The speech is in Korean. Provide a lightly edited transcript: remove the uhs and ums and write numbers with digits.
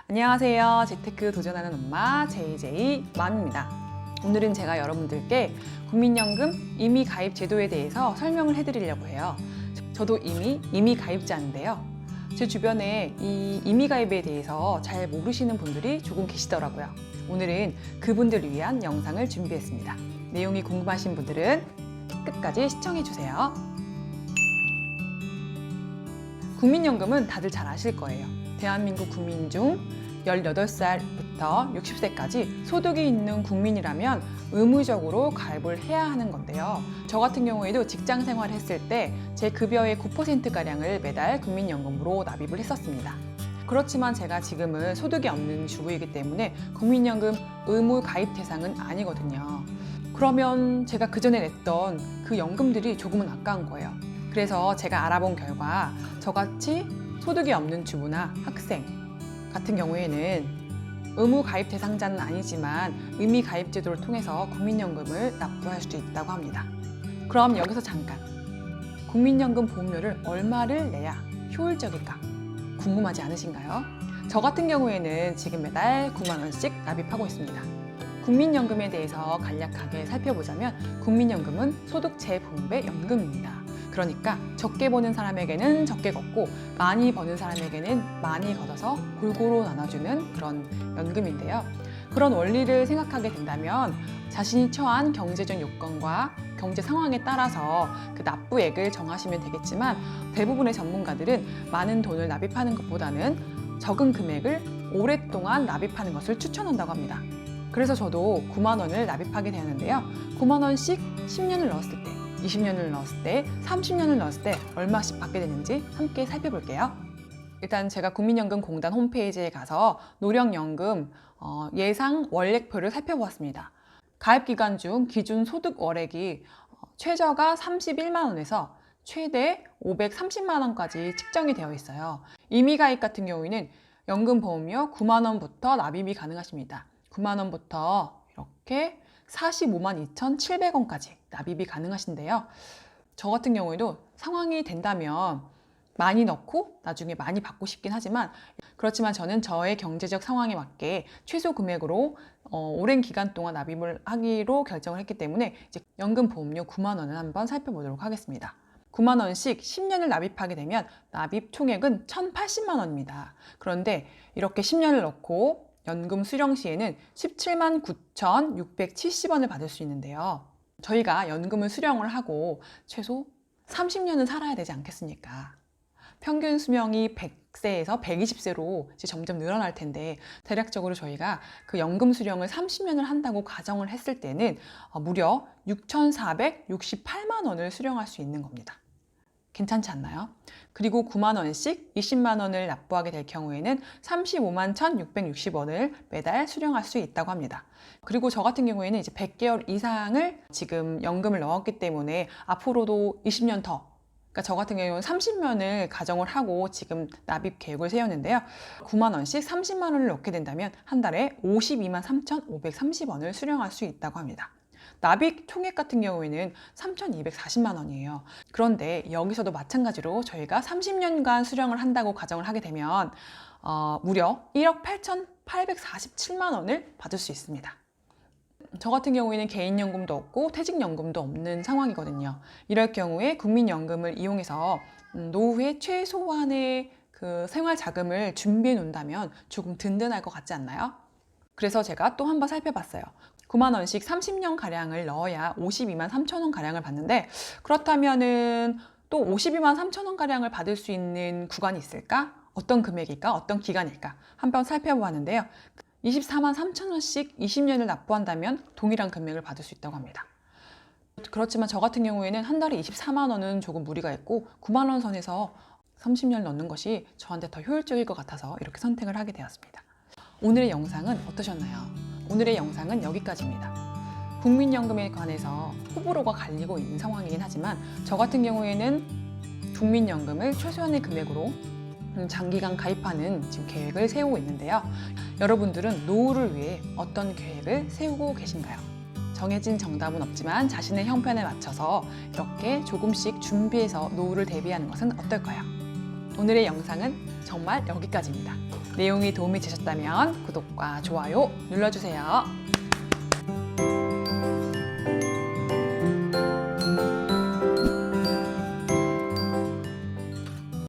안녕하세요. 재테크 도전하는 엄마 JJ 맘입니다. 오늘은 제가 여러분들께 국민연금 임의 가입 제도에 대해서 설명을 해드리려고 해요. 저도 임의 가입자인데요. 제 주변에 이 임의 가입에 대해서 잘 모르시는 분들이 조금 계시더라고요. 오늘은 그분들을 위한 영상을 준비했습니다. 내용이 궁금하신 분들은 끝까지 시청해주세요. 국민연금은 다들 잘 아실 거예요. 대한민국 국민 중 18살부터 60세까지 소득이 있는 국민이라면 의무적으로 가입을 해야 하는 건데요. 저 같은 경우에도 직장 생활을 했을 때 제 급여의 9%가량을 매달 국민연금으로 납입을 했었습니다. 그렇지만 제가 지금은 소득이 없는 주부이기 때문에 국민연금 의무 가입 대상은 아니거든요. 그러면 제가 그전에 냈던 그 연금들이 조금은 아까운 거예요. 그래서 제가 알아본 결과 저같이 소득이 없는 주부나 학생 같은 경우에는 의무 가입 대상자는 아니지만 의미 가입 제도를 통해서 국민연금을 납부할 수 있다고 합니다. 그럼 여기서 잠깐, 국민연금 보험료를 얼마를 내야 효율적일까 궁금하지 않으신가요? 저 같은 경우에는 지금 매달 9만 원씩 납입하고 있습니다. 국민연금에 대해서 간략하게 살펴보자면 국민연금은 소득 재분배 연금입니다. 그러니까 적게 버는 사람에게는 적게 걷고 많이 버는 사람에게는 많이 걷어서 골고루 나눠주는 그런 연금인데요. 그런 원리를 생각하게 된다면 자신이 처한 경제적 요건과 경제 상황에 따라서 그 납부액을 정하시면 되겠지만 대부분의 전문가들은 많은 돈을 납입하는 것보다는 적은 금액을 오랫동안 납입하는 것을 추천한다고 합니다. 그래서 저도 9만 원을 납입하게 되었는데요. 9만 원씩 10년을 넣었을 때, 20년을 넣었을 때, 30년을 넣었을 때 얼마씩 받게 되는지 함께 살펴볼게요. 일단 제가 국민연금공단 홈페이지에 가서 노령연금 예상 월액표를 살펴보았습니다. 가입기간 중 기준 소득 월액이 최저가 31만 원에서 최대 530만 원까지 측정이 되어 있어요. 임의가입 같은 경우에는 연금보험료 9만 원부터 납입이 가능하십니다. 9만 원부터 이렇게 45만 2,700원까지 납입이 가능하신데요. 저 같은 경우에도 상황이 된다면 많이 넣고 나중에 많이 받고 싶긴 하지만 그렇지만 저는 저의 경제적 상황에 맞게 최소 금액으로 오랜 기간 동안 납입을 하기로 결정을 했기 때문에 이제 연금보험료 9만 원을 한번 살펴보도록 하겠습니다. 9만 원씩 10년을 납입하게 되면 납입 총액은 1,080만 원입니다. 그런데 이렇게 10년을 넣고 연금 수령 시에는 17만 9,670원을 받을 수 있는데요. 저희가 연금을 수령을 하고 최소 30년은 살아야 되지 않겠습니까? 평균 수명이 100세에서 120세로 이제 점점 늘어날 텐데 대략적으로 저희가 그 연금 수령을 30년을 한다고 가정을 했을 때는 무려 6,468만 원을 수령할 수 있는 겁니다. 괜찮지 않나요? 그리고 9만 원씩 20만 원을 납부하게 될 경우에는 35만 1,660원을 매달 수령할 수 있다고 합니다. 그리고 저 같은 경우에는 이제 100개월 이상을 지금 연금을 넣었기 때문에 앞으로도 20년 더, 그러니까 저 같은 경우는 30년을 가정을 하고 지금 납입 계획을 세웠는데요. 9만 원씩 30만 원을 넣게 된다면 한 달에 52만 3,530원을 수령할 수 있다고 합니다. 납입 총액 같은 경우에는 3,240만 원이에요. 그런데 여기서도 마찬가지로 저희가 30년간 수령을 한다고 가정을 하게 되면 무려 1억 8,847만 원을 받을 수 있습니다. 저 같은 경우에는 개인연금도 없고 퇴직연금도 없는 상황이거든요. 이럴 경우에 국민연금을 이용해서 노후에 최소한의 그 생활자금을 준비해 놓는다면 조금 든든할 것 같지 않나요? 그래서 제가 또 한번 살펴봤어요. 9만 원씩 30년 가량을 넣어야 52만 3천 원 가량을 받는데 그렇다면은 또 52만 3천 원 가량을 받을 수 있는 구간이 있을까? 어떤 금액일까? 어떤 기간일까? 한번 살펴보았는데요. 24만 3천 원씩 20년을 납부한다면 동일한 금액을 받을 수 있다고 합니다. 그렇지만 저 같은 경우에는 한 달에 24만 원은 조금 무리가 있고 9만 원 선에서 30년을 넣는 것이 저한테 더 효율적일 것 같아서 이렇게 선택을 하게 되었습니다. 오늘의 영상은 어떠셨나요? 오늘의 영상은 여기까지입니다. 국민연금에 관해서 호불호가 갈리고 있는 상황이긴 하지만 저 같은 경우에는 국민연금을 최소한의 금액으로 장기간 가입하는 지금 계획을 세우고 있는데요. 여러분들은 노후를 위해 어떤 계획을 세우고 계신가요? 정해진 정답은 없지만 자신의 형편에 맞춰서 이렇게 조금씩 준비해서 노후를 대비하는 것은 어떨까요? 오늘의 영상은 정말 여기까지입니다. 내용이 도움이 되셨다면 구독과 좋아요 눌러주세요.